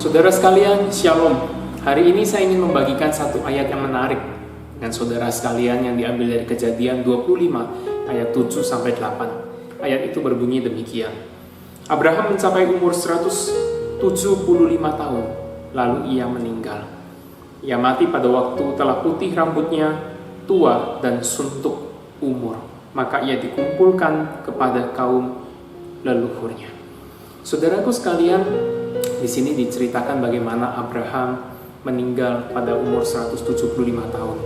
Saudara sekalian, Shalom. Hari ini saya ingin membagikan satu ayat yang menarik dengan saudara sekalian yang diambil dari Kejadian 25 ayat 7-8. Ayat itu berbunyi demikian. Abraham mencapai umur 175 tahun, lalu ia meninggal. Ia mati pada waktu telah putih rambutnya, tua dan suntuk umur. Maka ia dikumpulkan kepada kaum leluhurnya. Saudaraku sekalian, di sini diceritakan bagaimana Abraham meninggal pada umur 175 tahun.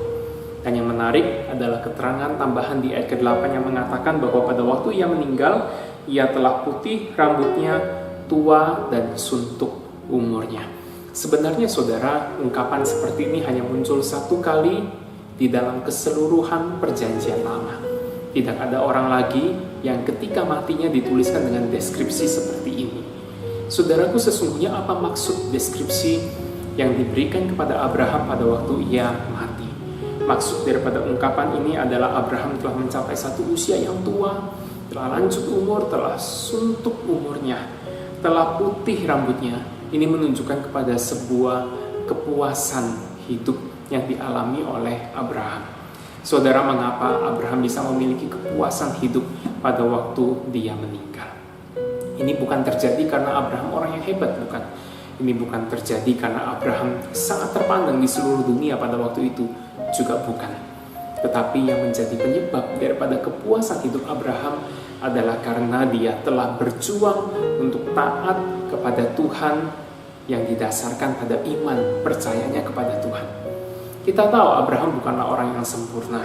Dan yang menarik adalah keterangan tambahan di ayat ke-8 yang mengatakan bahwa pada waktu ia meninggal, ia telah putih rambutnya, tua dan suntuk umurnya. Sebenarnya saudara, ungkapan seperti ini hanya muncul satu kali di dalam keseluruhan perjanjian lama. Tidak ada orang lagi yang ketika matinya dituliskan dengan deskripsi seperti ini. Saudaraku, sesungguhnya apa maksud deskripsi yang diberikan kepada Abraham pada waktu ia mati? Maksud daripada ungkapan ini adalah Abraham telah mencapai satu usia yang tua, telah lanjut umur, telah suntuk umurnya, telah putih rambutnya. Ini menunjukkan kepada sebuah kepuasan hidup yang dialami oleh Abraham. Saudara, mengapa Abraham bisa memiliki kepuasan hidup pada waktu dia meninggal? Ini bukan terjadi karena Abraham orang yang hebat, bukan. Ini bukan terjadi karena Abraham sangat terpandang di seluruh dunia pada waktu itu, juga bukan. Tetapi yang menjadi penyebab daripada kepuasan hidup Abraham adalah karena dia telah berjuang untuk taat kepada Tuhan yang didasarkan pada iman percayanya kepada Tuhan. Kita tahu Abraham bukanlah orang yang sempurna.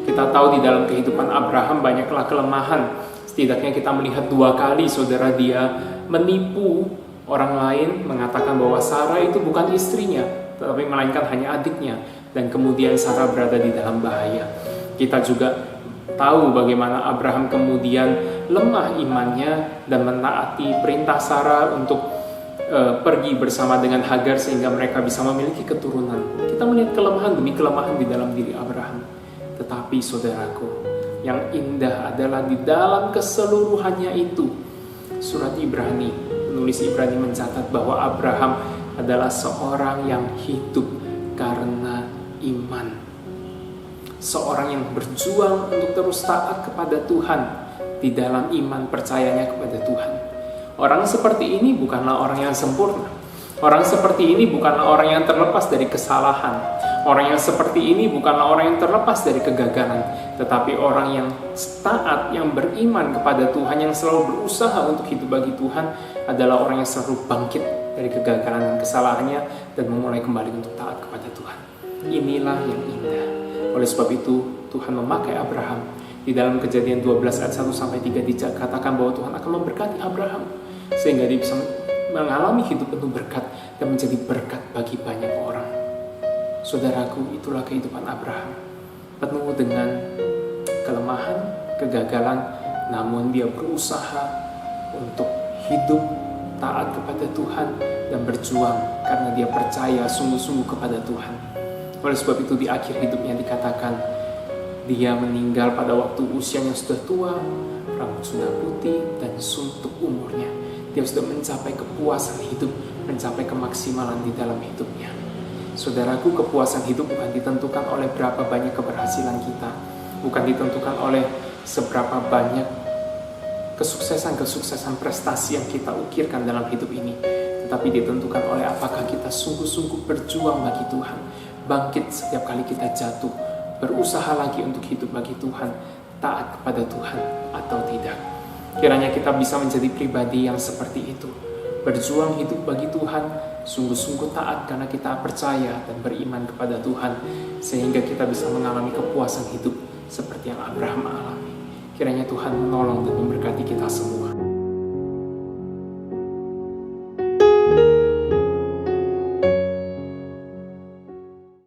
Kita tahu di dalam kehidupan Abraham banyaklah kelemahan. Setidaknya kita melihat 2 kali saudara dia menipu orang lain, mengatakan bahwa Sarah itu bukan istrinya, tetapi melainkan hanya adiknya. Dan kemudian Sarah berada di dalam bahaya. Kita juga tahu bagaimana Abraham kemudian lemah imannya dan menaati perintah Sarah untuk pergi bersama dengan Hagar sehingga mereka bisa memiliki keturunan. Kita melihat kelemahan demi kelemahan di dalam diri Abraham. Tetapi saudaraku, yang indah adalah di dalam keseluruhannya itu, surat Ibrani, penulis Ibrani mencatat bahwa Abraham adalah seorang yang hidup karena iman. Seorang yang berjuang untuk terus taat kepada Tuhan di dalam iman percayanya kepada Tuhan. Orang seperti ini bukanlah orang yang sempurna. Orang seperti ini bukanlah orang yang terlepas dari kesalahan. Orang yang seperti ini bukanlah orang yang terlepas dari kegagalan. Tetapi orang yang taat, yang beriman kepada Tuhan, yang selalu berusaha untuk hidup bagi Tuhan, adalah orang yang selalu bangkit dari kegagalan dan kesalahannya dan memulai kembali untuk taat kepada Tuhan. Inilah yang indah. Oleh sebab itu, Tuhan memakai Abraham. Di dalam Kejadian 12 ayat 1-3 dikatakan bahwa Tuhan akan memberkati Abraham sehingga dia bisa mengalami hidup penuh berkat dan menjadi berkat bagi banyak orang. Saudaraku, itulah kehidupan Abraham, penuh dengan kelemahan, kegagalan, namun dia berusaha untuk hidup taat kepada Tuhan dan berjuang karena dia percaya sungguh-sungguh kepada Tuhan. Oleh sebab itu di akhir hidupnya dikatakan dia meninggal pada waktu usianya sudah tua, rambut sudah putih dan suntuk umurnya. Dia sudah mencapai kepuasan hidup, mencapai kemaksimalan di dalam hidupnya. Saudaraku, kepuasan hidup bukan ditentukan oleh berapa banyak keberhasilan kita, bukan ditentukan oleh seberapa banyak kesuksesan prestasi yang kita ukirkan dalam hidup ini, tetapi ditentukan oleh apakah kita sungguh-sungguh berjuang bagi Tuhan, bangkit setiap kali kita jatuh, berusaha lagi untuk hidup bagi Tuhan, taat kepada Tuhan atau tidak. Kiranya kita bisa menjadi pribadi yang seperti itu, berjuang hidup bagi Tuhan, sungguh-sungguh taat karena kita percaya dan beriman kepada Tuhan, sehingga kita bisa mengalami kepuasan hidup seperti yang Abraham alami. Kiranya Tuhan menolong dan memberkati kita semua.